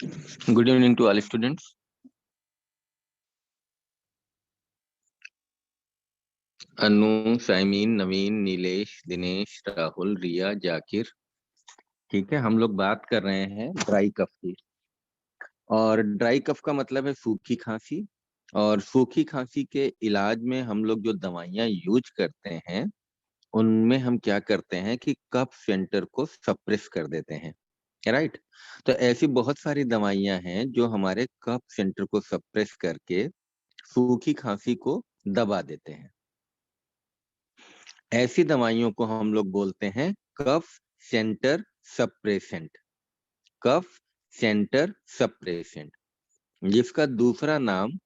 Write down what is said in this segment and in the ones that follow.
Good evening to all students. अनु, साइमीन, नवीन, नीलेश, दिनेश, राहुल, रिया, जाकिर। ठीक है, हम लोग बात कर रहे हैं ड्राई कफ की। और ड्राई कफ का मतलब है सूखी खांसी। और सूखी खांसी के इलाज में हम लोग जो दवाइयां यूज करते हैं उनमें हम क्या करते हैं कि कफ सेंटर को सप्रेस कर देते हैं। राइट। तो ऐसी बहुत सारी दवाइयां हैं जो हमारे कफ सेंटर को सप्रेस करके सूखी खांसी को दबा देते हैं। ऐसी दवाइयों को हम लोग बोलते हैं cough centre suppressant. Cough centre suppressant, जिसका दूसरा नाम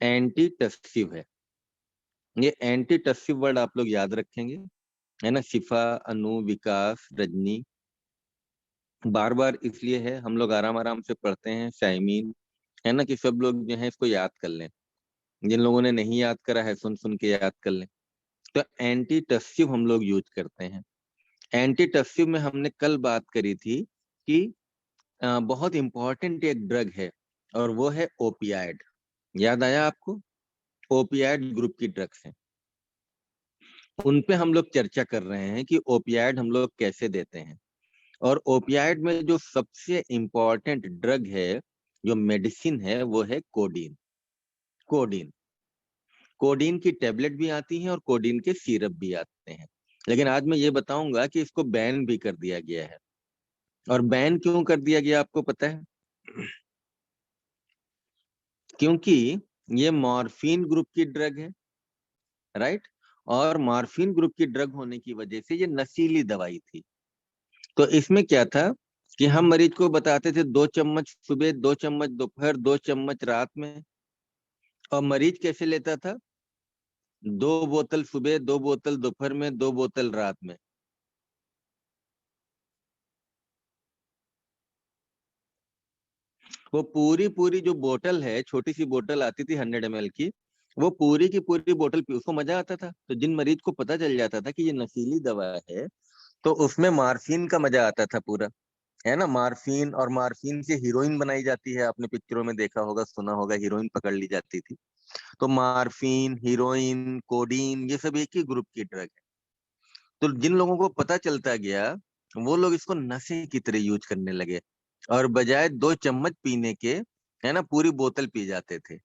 एंटी टस्सिव है। ये एंटी टस्सिव वर्ड आप लोग याद रखेंगे, है ना। शिफा, अनु, विकास, रजनी। बार बार इसलिए है, हम लोग आराम आराम से पढ़ते हैं शायमीन, है ना, कि सब लोग जो है इसको याद कर लें। जिन लोगों ने नहीं याद करा है सुन सुन के याद कर लें। तो एंटी टस्सिव हम लोग यूज करते हैं। एंटीटस्सिव में हमने कल बात करी थी कि बहुत इंपॉर्टेंट एक ड्रग है और वो है ओपियाइड। याद आया आपको? ओपियाइड ग्रुप की ड्रग्स हैं, उन पे हम लोग चर्चा कर रहे हैं कि ओपियाइड हम लोग कैसे देते हैं। और ओपियाइड में जो सबसे इंपॉर्टेंट ड्रग है, जो मेडिसिन है, वो है कोडीन। कोडीन। कोडीन की टेबलेट भी आती है और कोडीन के सिरप भी आते हैं। लेकिन आज मैं ये बताऊंगा कि इसको बैन भी कर दिया गया है। और बैन क्यों कर दिया गया आपको पता है? क्योंकि ये मॉर्फिन ग्रुप की ड्रग है। राइट। और मॉर्फिन ग्रुप की ड्रग होने की वजह से ये नशीली दवाई थी। तो इसमें क्या था कि हम मरीज को बताते थे 2 चम्मच सुबह, 2 चम्मच दोपहर, 2 चम्मच रात में। और मरीज कैसे लेता था? 2 बोतल सुबह, 2 बोतल दोपहर में, 2 बोतल रात में। वो पूरी पूरी जो बोतल है, छोटी सी बोतल आती थी 100 ml की, वो पूरी की पूरी बोतल पी, उसको मजा आता था। तो जिन मरीज को पता चल जाता था कि ये नशीली दवा है, तो उसमें मार्फिन का मजा आता था पूरा, है ना। मार्फिन, और मार्फिन से हीरोइन बनाई जाती है, आपने पिक्चरों में देखा होगा, सुना होगा, हीरोइन पकड़ ली जाती थी। तो मार्फिन, हीरोइन, कोडीन, ये सब एक ही ग्रुप की ड्रग है। तो जिन लोगों को पता चलता गया, वो लोग इसको नशे की तरह यूज करने लगे। और बजाय 2 चम्मच पीने के, है ना, पूरी बोतल पी जाते थे।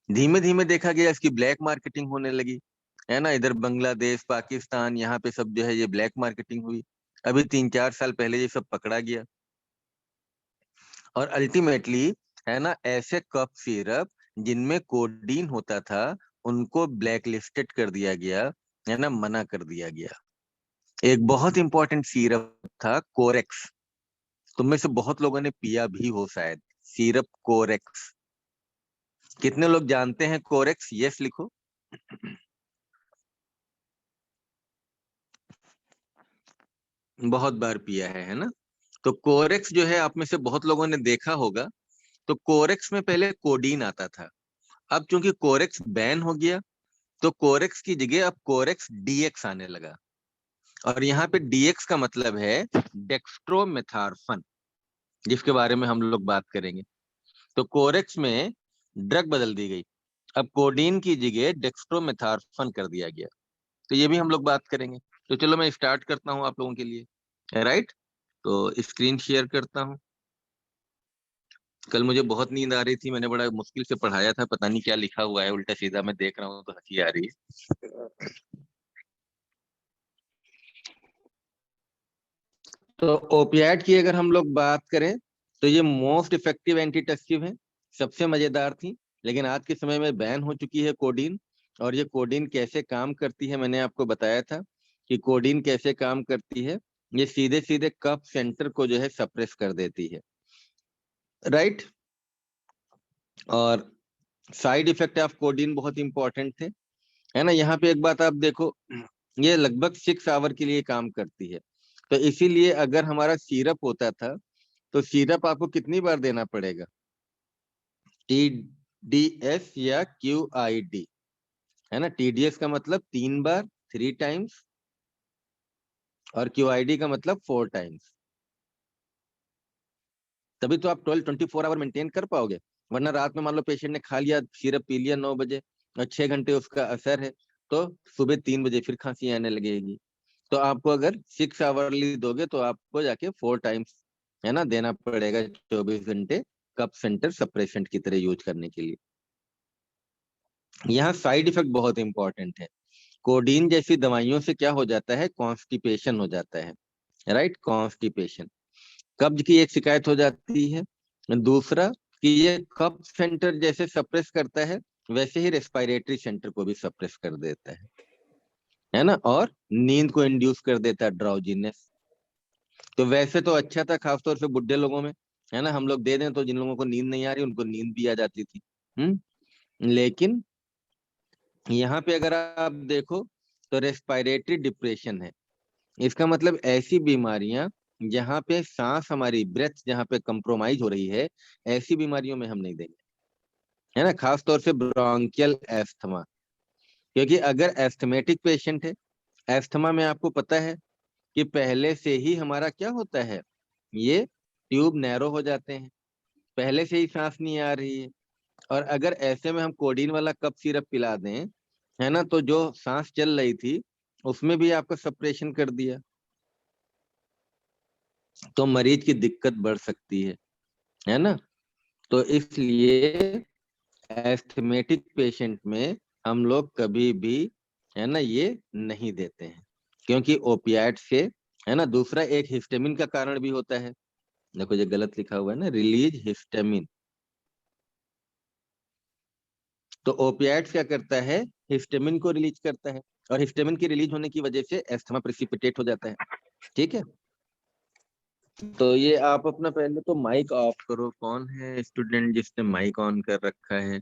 धीमे धीमे देखा गया इसकी ब्लैक मार्केटिंग होने लगी, है ना। इधर बांग्लादेश, पाकिस्तान, यहाँ पे सब जो है ये ब्लैक मार्केटिंग हुई। अभी 3-4 साल पहले ये सब पकड़ा गया। और अल्टीमेटली, है ना, ऐसे कफ सिरप जिनमें कोडीन होता था, उनको ब्लैक लिस्टेड कर दिया गया, है ना, मना कर दिया गया। एक बहुत इंपॉर्टेंट सिरप था कोरेक्स। तुम में से बहुत लोगों ने पिया भी हो शायद, सिरप कोरेक्स। कितने लोग जानते हैं कोरेक्स? यस लिखो। बहुत बार पिया है ना। तो कोरेक्स जो है, आप में से बहुत लोगों ने देखा होगा। तो कोरेक्स में पहले कोडीन आता था। अब चूंकि कोरेक्स बैन हो गया, तो कोरेक्स की जगह अब कोरेक्स डीएक्स आने लगा। और यहाँ पे डीएक्स का मतलब है डेक्स्ट्रोमेथार्फन, जिसके बारे में हम लोग बात करेंगे। तो कोरेक्स में ड्रग बदल दी गई। अब कोडीन की जगह डेक्स्ट्रोमेथार्फन कर दिया गया। तो ये भी हम लोग बात करेंगे। तो चलो मैं स्टार्ट करता हूँ आप लोगों के लिए। राइट। तो स्क्रीन शेयर करता हूँ। कल मुझे बहुत नींद आ रही थी, मैंने बड़ा मुश्किल से पढ़ाया था, पता नहीं क्या लिखा हुआ है उल्टा सीधा, मैं देख रहा हूँ तो हंसी आ रही है। तो ओपियाइड की अगर हम लोग बात करें, तो ये मोस्ट इफेक्टिव एंटीटक्सिव है, सबसे मजेदार थी। लेकिन आज के समय में बैन हो चुकी है कोडीन। और ये कोडीन कैसे काम करती है, मैंने आपको बताया था कि कोडीन कैसे काम करती है। ये सीधे सीधे कफ सेंटर को जो है सप्रेस कर देती है। राइट। और साइड इफेक्ट ऑफ कोडीन बहुत इंपॉर्टेंट थे, है ना। यहाँ पे एक बात आप देखो, ये लगभग 6 आवर के लिए काम करती है। तो इसीलिए अगर हमारा सिरप होता था, तो सिरप आपको कितनी बार देना पड़ेगा? टीडीएस या क्यूआईडी, है ना। टीडीएस का मतलब 3 बार, 3 टाइम्स। और क्यूआईडी का मतलब 4 टाइम्स। तभी तो आप 24 आवर मेंटेन कर पाओगे। वरना रात में मान लो पेशेंट ने खा लिया, सिरप पी लिया 9 बजे और 6 घंटे उसका असर है, तो सुबह 3 बजे फिर खांसी आने लगेगी। तो आपको अगर 6 आवरली दोगे तो आपको जाके 4 टाइम्स है ना देना पड़ेगा 24 घंटे, कफ सेंटर सप्रेसेंट की तरह यूज करने के लिए। यहाँ साइड इफेक्ट बहुत इंपॉर्टेंट है। कोडीन जैसी दवाइयों से क्या हो जाता है, कॉन्स्टिपेशन हो जाता है, राइट, कॉन्स्टिपेशन, कब्ज की एक शिकायत हो जाती है। दूसरा कि ये कफ सेंटर जैसे सप्रेस करता है, वैसे ही रेस्पिरेटरी सेंटर को भी सप्रेस कर देता है ना, और नींद को इंड्यूस कर देता है, ड्राउजीनेस। तो वैसे तो अच्छा था खासतौर से बुढ़े लोगों में, है ना, हम लोग दे दें तो जिन लोगों को नींद नहीं आ रही उनको नींद भी आ जाती थी। लेकिन यहाँ पे अगर आप देखो तो रेस्पिरेटरी डिप्रेशन है। इसका मतलब ऐसी बीमारियां जहाँ पे सांस, हमारी ब्रेथ जहाँ पे कंप्रोमाइज हो रही है, ऐसी बीमारियों में हम नहीं देंगे, है ना, खास तौर से ब्रोंकियल एस्थमा। क्योंकि अगर एस्थमेटिक पेशेंट है, एस्थमा में आपको पता है कि पहले से ही हमारा क्या होता है, ये ट्यूब नैरो हो जाते हैं, पहले से ही सांस नहीं आ रही है। और अगर ऐसे में हम कोडीन वाला कफ सिरप पिला दें, है ना, तो जो सांस चल रही थी उसमें भी आपका सप्रेशन कर दिया, तो मरीज की दिक्कत बढ़ सकती है ना। तो इसलिए एस्थमेटिक पेशेंट में हम लोग कभी भी, है ना, ये नहीं देते हैं, क्योंकि ओपियाट से, है ना, दूसरा एक हिस्टामिन का कारण भी होता है। देखो ये गलत लिखा हुआ है ना, रिलीज हिस्टामिन। तो ओपियाट क्या करता है, हिस्टामिन को रिलीज करता है, और हिस्टामिन की रिलीज होने की वजह से एस्थमा प्रेसिपिटेट हो जाता है। ठीक है, तो ये आप अपना पहले तो माइक ऑफ करो। कौन है स्टूडेंट जिसने माइक ऑन कर रखा है?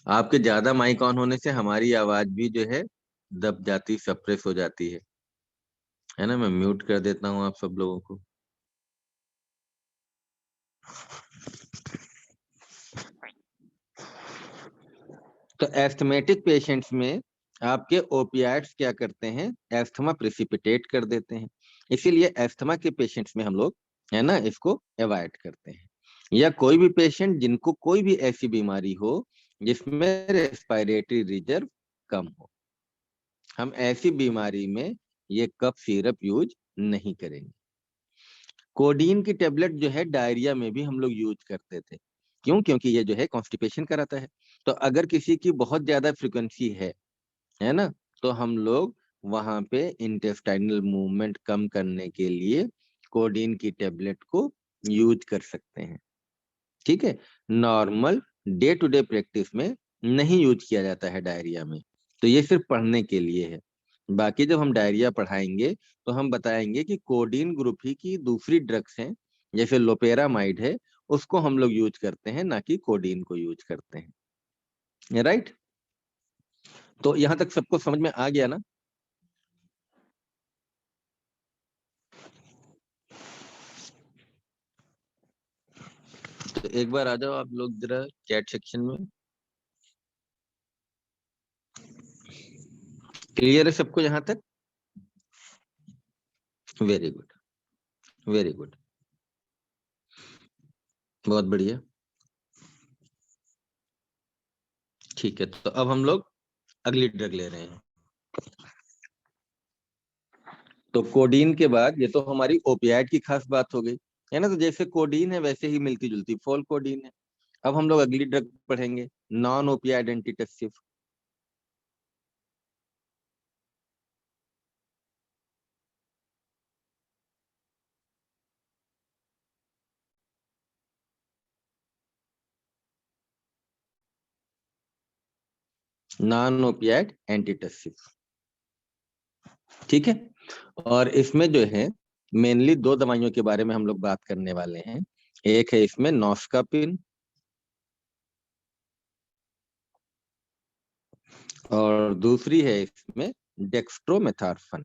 आपके ज्यादा माइक ऑन होने से हमारी आवाज भी जो है दब जाती, सप्रेस हो जाती है ना। मैं म्यूट कर देता हूँ आप सब लोगों को। तो एस्थमेटिक पेशेंट्स में आपके ओपियाट्स क्या करते हैं, एस्थमा प्रेसिपिटेट कर देते हैं। इसीलिए एस्थमा के पेशेंट्स में हम लोग, है ना, इसको अवॉइड करते हैं। या कोई भी पेशेंट जिनको कोई भी ऐसी बीमारी हो जिसमें रेस्पिरेटरी रिजर्व कम हो, हम ऐसी बीमारी में ये कफ सिरप यूज नहीं करेंगे। कोडीन की टेबलेट जो है डायरिया में भी हम लोग यूज करते थे। क्यों? क्योंकि ये जो है कॉन्स्टिपेशन कराता है। तो अगर किसी की बहुत ज्यादा फ्रिक्वेंसी है ना, तो हम लोग वहां पे इंटेस्टाइनल मूवमेंट कम करने के लिए कोडीन की टेबलेट को यूज कर सकते हैं। ठीक है, normal day to day practice में नहीं यूज किया जाता है डायरिया में, तो ये सिर्फ पढ़ने के लिए है। बाकी जब हम डायरिया पढ़ाएंगे तो हम बताएंगे कि कोडीन ग्रुप ही की दूसरी ड्रग्स हैं, जैसे लोपेरामाइड है, उसको हम लोग यूज करते हैं, ना कि कोडीन को यूज करते हैं, राइट। तो यहाँ तक सबको समझ में आ गया ना? तो एक बार आ जाओ आप लोग जरा चैट सेक्शन में। क्लियर है सबको यहाँ तक? वेरी गुड, वेरी गुड, बहुत बढ़िया। ठीक है, तो अब हम लोग अगली ड्रग ले रहे हैं। तो कोडीन के बाद ये तो हमारी ओपियाइड की खास बात हो गई, है ना। तो जैसे कोडीन है वैसे ही मिलती जुलती फॉल कोडीन है। अब हम लोग अगली ड्रग पढ़ेंगे, non opioid antitussive. Non opioid antitussive, ठीक है। और इसमें जो है मेनली दो दवाइयों के बारे में हम लोग बात करने वाले हैं। एक है इसमें नॉस्कापिन, और दूसरी है इसमें डेक्स्ट्रोमेथार्फन।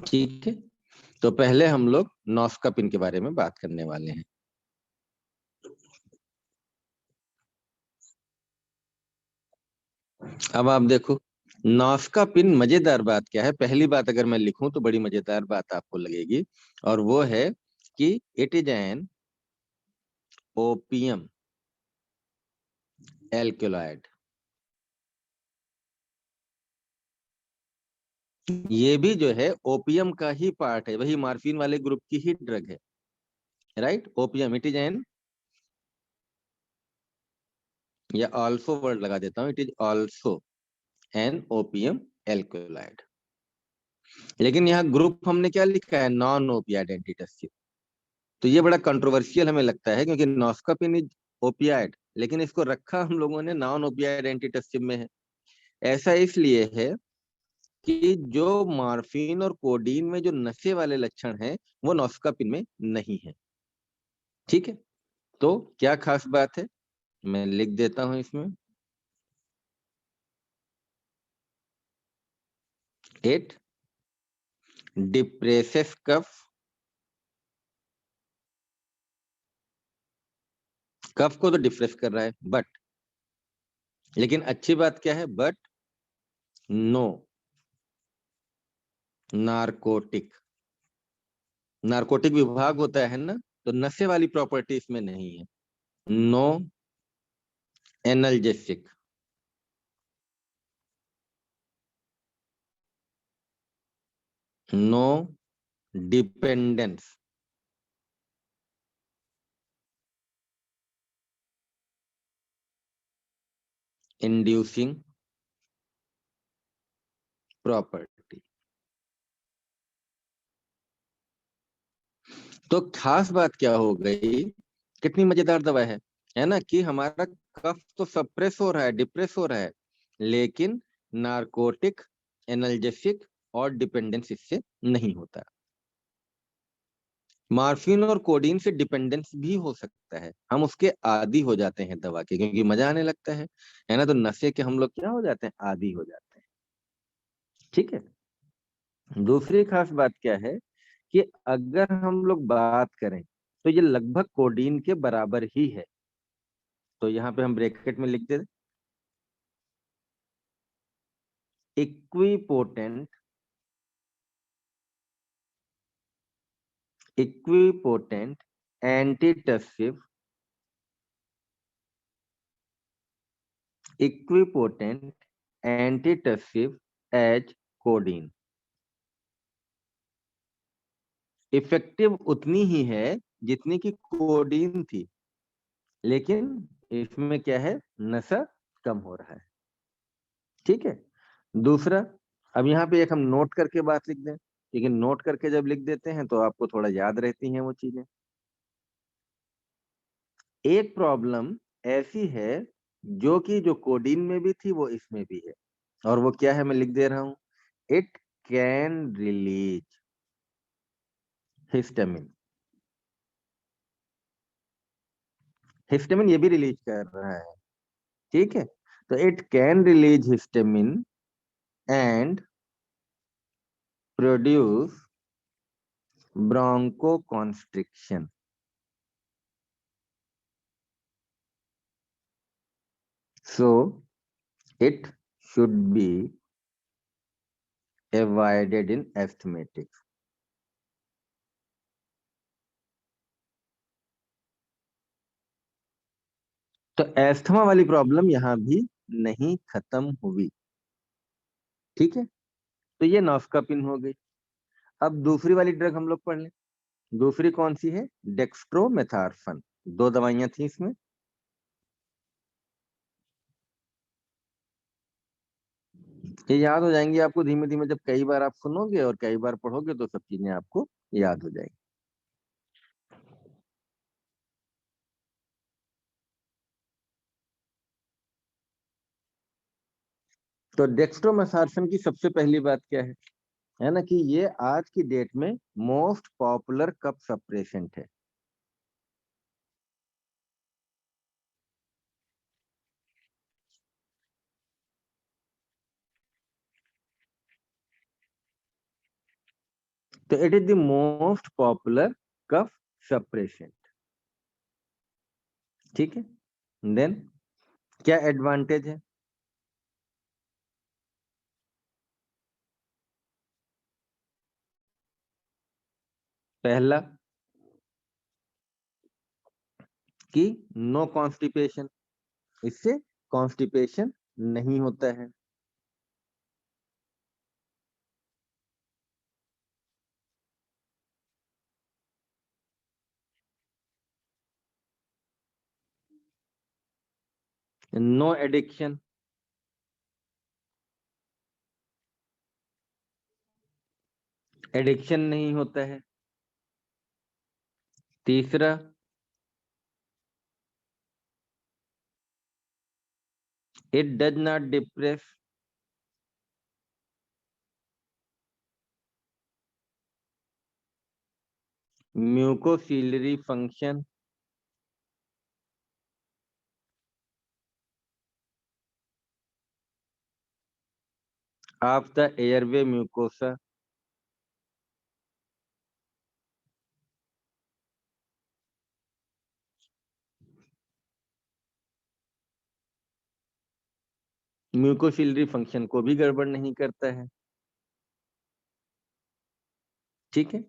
ठीक है, तो पहले हम लोग नॉस्कापिन के बारे में बात करने वाले हैं। अब आप देखो, नॉस्कापिन, मजेदार बात क्या है, पहली बात अगर मैं लिखूं तो बड़ी मजेदार बात आपको लगेगी, और वो है कि it is an opium alkaloid. ये भी जो है ओपियम का ही पार्ट है, वही मार्फिन वाले ग्रुप की ही ड्रग है, right. Opium, it is an, या ऑल्सो वर्ड लगा देता हूं, it is also an opium alkaloid. लेकिन यहाँ ग्रुप हमने क्या लिखा है, नॉन ओपियाइड एंटीटसिव। तो ये बड़ा कंट्रोवर्शियल हमें लगता है, क्योंकि नॉस्कापिन इज ओपियाइड, लेकिन इसको रखा हम लोगों ने नॉन ओपियाइड एंटीटसिव में है। ऐसा इसलिए है कि जो मॉर्फिन और कोडीन में जो नशे वाले लक्षण हैं वो नॉस्कापिन में नहीं है। ठीक है, तो क्या खास बात है, मैं लिख देता हूं इसमें, इट डिप्रेसेस कफ। कफ को तो डिप्रेस कर रहा है, बट, लेकिन अच्छी बात क्या है, बट नो नारकोटिक। नारकोटिक विभाग होता है ना, तो नशे वाली प्रॉपर्टी इसमें नहीं है। No analgesic, no dependence inducing property. तो खास बात क्या हो गई, कितनी मजेदार दवा है ना, कि हमारा कफ तो सप्रेस हो रहा है, डिप्रेस हो रहा है, लेकिन नारकोटिक, एनल्जेसिक और डिपेंडेंस इससे नहीं होता। मार्फिन और कोडीन से डिपेंडेंस भी हो सकता है, हम उसके आदी हो जाते हैं दवा के, क्योंकि मजा आने लगता है ना, तो नशे के हम लोग क्या हो जाते हैं, आदी हो जाते हैं। ठीक है, दूसरी खास बात क्या है कि अगर हम लोग बात करें तो ये लगभग कोडीन के बराबर ही है। तो यहाँ पे हम ब्रैकेट में लिख देते, equipotent, equipotent antitussive, equipotent antitussive as codeine. Effective उतनी ही है जितनी की कोडीन थी, लेकिन इसमें क्या है, नशा कम हो रहा है। ठीक है, दूसरा, अब यहाँ पे एक हम नोट करके बात लिख दें, लेकिन नोट करके जब लिख देते हैं तो आपको थोड़ा याद रहती हैं वो चीजें। एक प्रॉब्लम ऐसी है जो कि जो कोडीन में भी थी वो इसमें भी है, और वो क्या है, मैं लिख दे रहा हूं, it can release histamine. Histamine ये भी रिलीज कर रहा है, ठीक है, तो it can release histamine and produce bronchoconstriction. So it should be avoided in asthmatics. तो एस्थमा वाली प्रॉब्लम यहाँ भी नहीं खत्म हुई। ठीक है, तो ये नॉस्कापिन हो गई। अब दूसरी वाली ड्रग हम लोग पढ़ लें। दूसरी कौन सी है, डेक्स्ट्रोमेथार्फन। दो दवाइयां थी इसमें, ये याद हो जाएंगी आपको धीमे धीमे, जब कई बार आप सुनोगे और कई बार पढ़ोगे तो सब चीजें आपको याद हो जाएंगी। तो डेक्स्ट्रोमेथार्फन की सबसे पहली बात क्या है ना, कि ये आज की डेट में मोस्ट पॉपुलर कफ सप्रेसेंट है। तो it is the most popular cough suppressant. ठीक है, देन क्या एडवांटेज है, पहला कि नो कॉन्स्टिपेशन, इससे कॉन्स्टिपेशन नहीं होता है। नो एडिक्शन, एडिक्शन नहीं होता है। तीसरा, it does not depress mucociliary function of the airway mucosa. Mucociliary function को भी गड़बड़ नहीं करता है। ठीक है,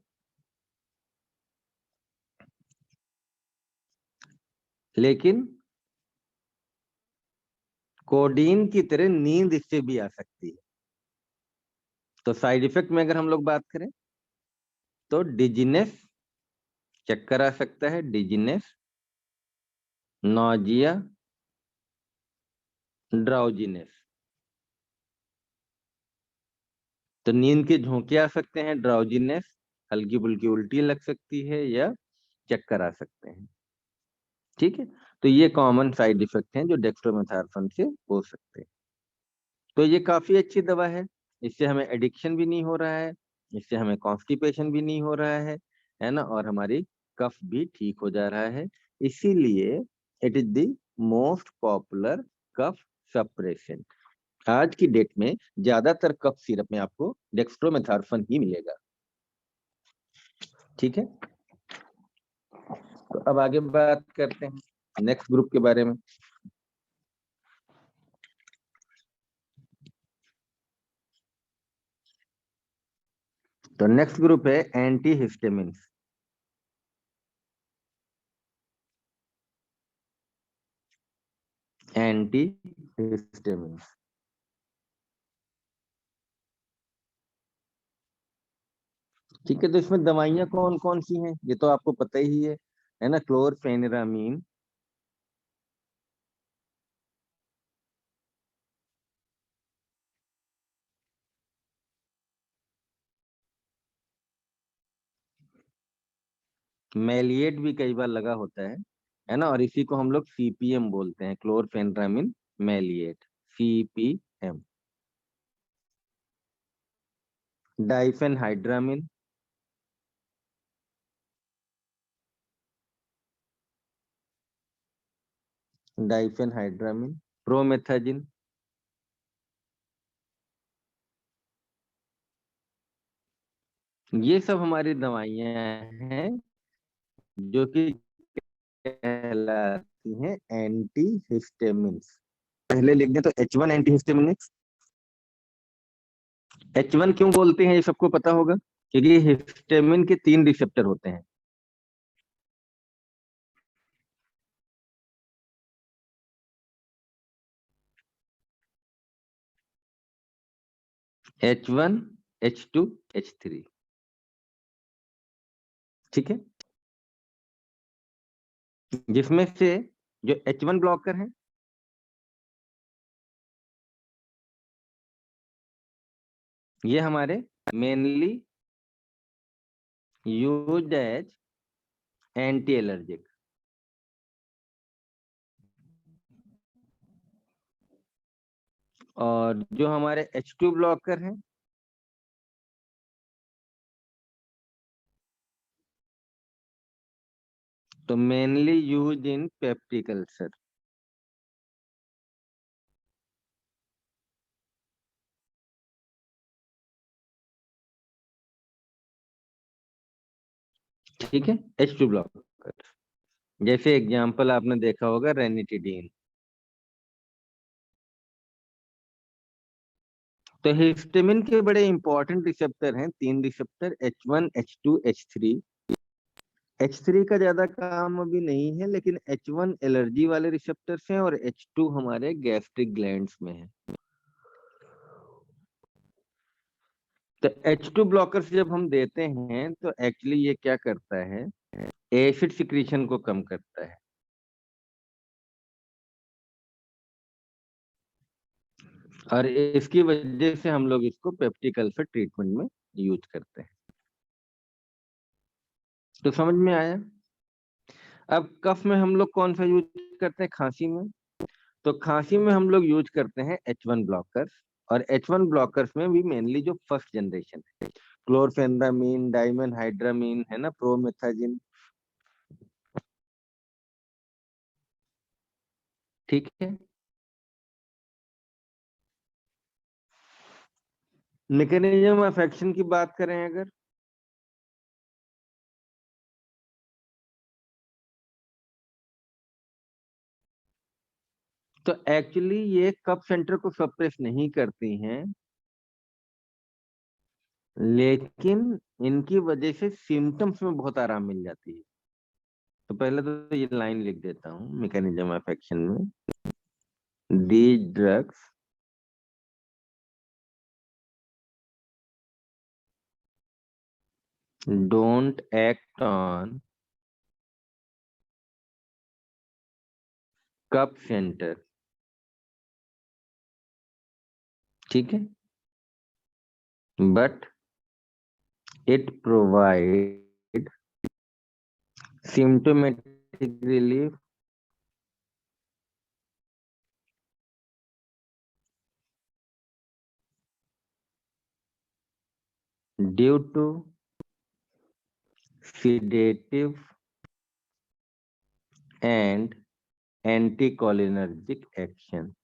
लेकिन कोडीन की तरह नींद इससे भी आ सकती है। तो साइड इफेक्ट में अगर हम लोग बात करें तो डिजीनेस, चक्कर आ सकता है, डिजीनेस, नॉजिया, ड्राउजीनेस। तो नींद के झोंके आ सकते हैं, ड्राउजीनेस, हल्की फुल्की उल्टी लग सकती है या चक्कर आ सकते हैं। ठीक है, तो ये कॉमन साइड इफेक्ट हैं जो डेक्स्ट्रोमेथार्फन से हो सकते हैं। तो ये काफी अच्छी दवा है, इससे हमें एडिक्शन भी नहीं हो रहा है, इससे हमें कॉन्स्टिपेशन भी नहीं हो रहा है ना, और हमारी कफ भी ठीक हो जा रहा है। इसीलिए it is the most popular cough suppressant. आज की डेट में ज्यादातर कफ सिरप में आपको डेक्स्ट्रोमेथार्फन ही मिलेगा। ठीक है, तो अब आगे बात करते हैं नेक्स्ट ग्रुप के बारे में। तो नेक्स्ट ग्रुप है एंटी हिस्टामिन। एंटी हिस्टामिन, ठीक है। तो इसमें दवाइयां कौन कौन सी हैं ये तो आपको पता ही है ना। क्लोरफेनिरामीन, मेलिएट भी कई बार लगा होता है ना, और इसी को हम लोग सीपीएम बोलते हैं, क्लोरफेनिरामीन मेलिएट, सीपीएम। डाइफेनहाइड्रामिन, डाइफेनहाइड्रामिन, प्रोमेथाजिन, ये सब हमारी दवाइयां हैं जो कि कहलाती हैं एंटी हिस्टामिन्स। पहले लिख दें तो H1 एंटी हिस्टामिनिक्स। H1 क्यों बोलते हैं ये सबको पता होगा, क्योंकि हिस्टामिन के 3 रिसेप्टर होते हैं। H1, H2, H3। ठीक है, जिसमें से जो H1 ब्लॉकर है ये हमारे mainly use as anti allergic, और जो हमारे H2 ब्लॉकर हैं तो mainly use in peptic ulcer. ठीक है, H2 ब्लॉकर, जैसे एग्जांपल आपने देखा होगा रेनिटिडीन। तो हिस्टामिन के बड़े इंपॉर्टेंट रिसेप्टर हैं, 3 receptor, H1, H2, H3। H3 का ज्यादा काम अभी नहीं है, लेकिन H1 एलर्जी वाले रिसेप्टर्स हैं और H2 हमारे गैस्ट्रिक ग्लैंड्स में है। तो H2 ब्लॉकर्स जब हम देते हैं तो एक्चुअली ये क्या करता है, एसिड सिक्रीशन को कम करता है। और इसकी वजह से हम लोग इसको पेप्टिक अल्सर ट्रीटमेंट में यूज करते हैं। तो समझ में आया। अब कफ में हम लोग कौन सा यूज करते हैं, खांसी में। तो खांसी में हम लोग यूज करते हैं H1 ब्लॉकर्स। और H1 ब्लॉकर्स में भी मेनली जो फर्स्ट जनरेशन है, क्लोरफेनरामीन, डाइमेनहाइड्रामीन है ना, प्रोमेथाजिन, ठीक है। मैकेनिज्म ऑफ एक्शन की बात करें अगर, तो एक्चुअली ये कफ सेंटर को सप्रेस नहीं करती हैं, लेकिन इनकी वजह से सिम्टम्स में बहुत आराम मिल जाती है। तो पहले तो ये लाइन लिख देता हूँ मैकेनिज्म ऑफ एक्शन में, these drugs don't act on cough centre, ठीक है, but it provide symptomatic relief due to sedative and anticholinergic action।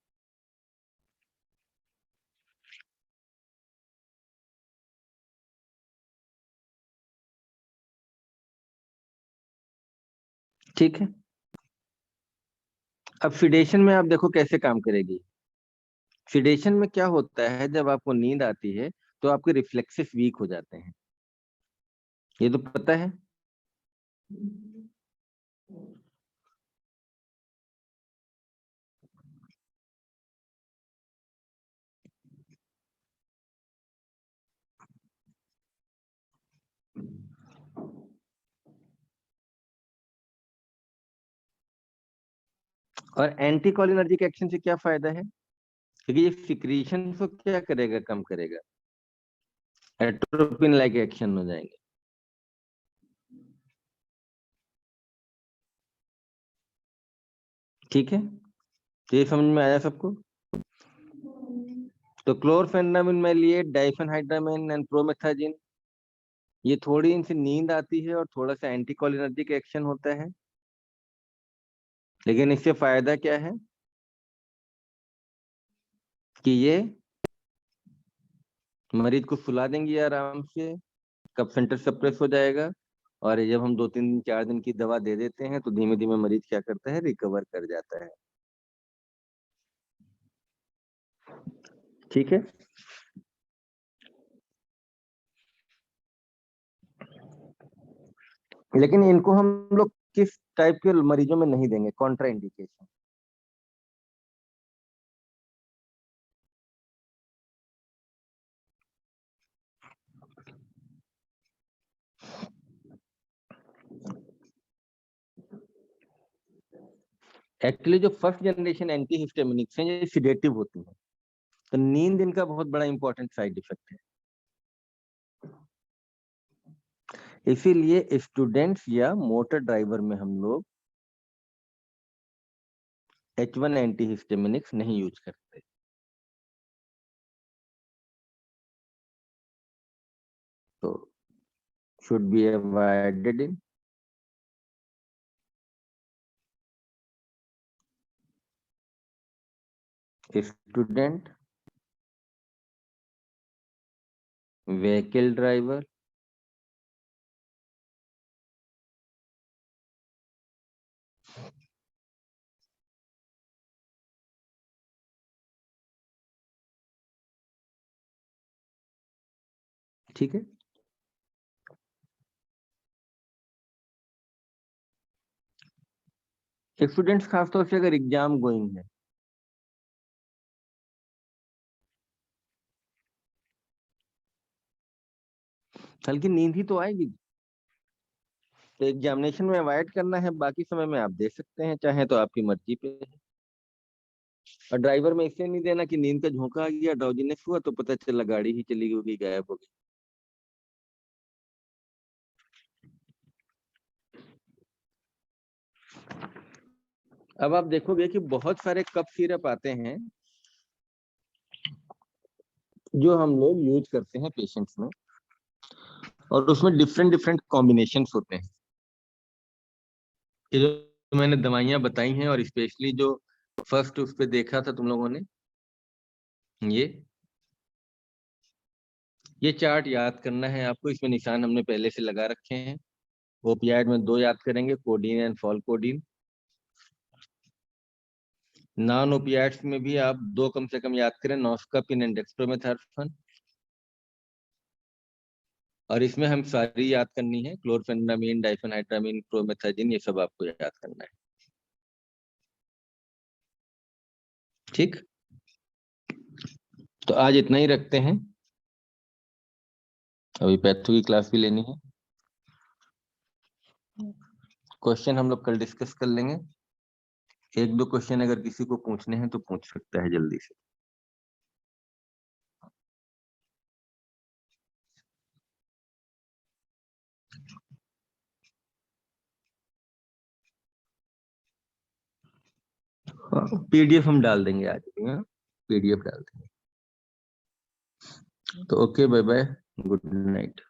ठीक है। अब फिडेशन में आप देखो कैसे काम करेगी। फिडेशन में क्या होता है, जब आपको नींद आती है तो आपके रिफ्लेक्सेस वीक हो जाते हैं, ये तो पता है। और एंटीकोलिनर्जिक एक्शन से क्या फायदा है, क्योंकि ये सिक्रीशन को क्या करेगा, कम करेगा, एट्रोपिन लाइक एक्शन हो जाएंगे। ठीक है, तो ये समझ में आया सबको। तो क्लोरफेनामिन में लिए डाइफेनहाइड्रामिन एंड प्रोमेथाजिन, ये थोड़ी इनसे नींद आती है और थोड़ा सा एंटीकोलिनर्जिक एक्शन होता है, लेकिन इससे फायदा क्या है कि ये मरीज को सुला देंगी आराम से, कफ सेंटर सप्रेस हो जाएगा। और ये जब हम 2-3 दिन 4 दिन की दवा दे देते हैं तो धीमे धीमे मरीज क्या करता है, रिकवर कर जाता है। ठीक है। लेकिन इनको हम लोग किस टाइप के मरीजों में नहीं देंगे, कॉन्ट्रा इंडिकेशन। एक्चुअली जो फर्स्ट जनरेशन एंटी हिस्टामिनिक्स हैं ये सिडेटिव होती हैं, तो नींद इनका बहुत बड़ा इंपॉर्टेंट साइड इफेक्ट है। इसीलिए स्टूडेंट्स या मोटर ड्राइवर में हम लोग H1 एंटी हिस्टामिनिक्स नहीं यूज करते। तो should be avoided in student, vehicle driver, ठीक है। स्टूडेंट्स खासतौर से अगर एग्जाम गोइंग है, हल्की नींद ही तो आएगी। तो एग्जामिनेशन में अवॉइड करना है, बाकी समय में आप दे सकते हैं, चाहे तो आपकी मर्जी पे है। और ड्राइवर में इसलिए नहीं देना कि नींद का झोंका आ गया, ड्राउजीनेस हुआ तो पता चला गाड़ी ही चली गई, गायब हो गई। अब आप देखोगे कि बहुत सारे कफ सिरप आते हैं जो हम लोग यूज करते हैं पेशेंट्स में, और उसमें डिफरेंट डिफरेंट कॉम्बिनेशंस होते हैं। ये जो मैंने दवाइयां बताई हैं, और स्पेशली जो फर्स्ट उस पे देखा था तुम लोगों ने, ये चार्ट याद करना है आपको। इसमें निशान हमने पहले से लगा रखे हैं। ओपियाइड में 2 याद करेंगे, कोडीन एंड फॉलकोडीन। नॉन ओपियाइड्स में भी आप 2 कम से कम याद करें, नॉस्कापिन एंड डेक्स्ट्रोमेथासोन। और इसमें हम सारी याद करनी है, क्लोरफेनिरामिन, डाइफेनाइट्रामिन, क्लोमेथाजिन, ये सब आपको याद करना है। ठीक, तो आज इतना ही रखते हैं। अभी पैथो की क्लास भी लेनी है। क्वेश्चन हम लोग कल डिस्कस कर लेंगे। 1-2 क्वेश्चन अगर किसी को पूछने हैं तो पूछ सकता है जल्दी से। पीडीएफ हम डाल देंगे आज भी, हाँ, पीडीएफ डाल देंगे। तो okay, bye bye, good night.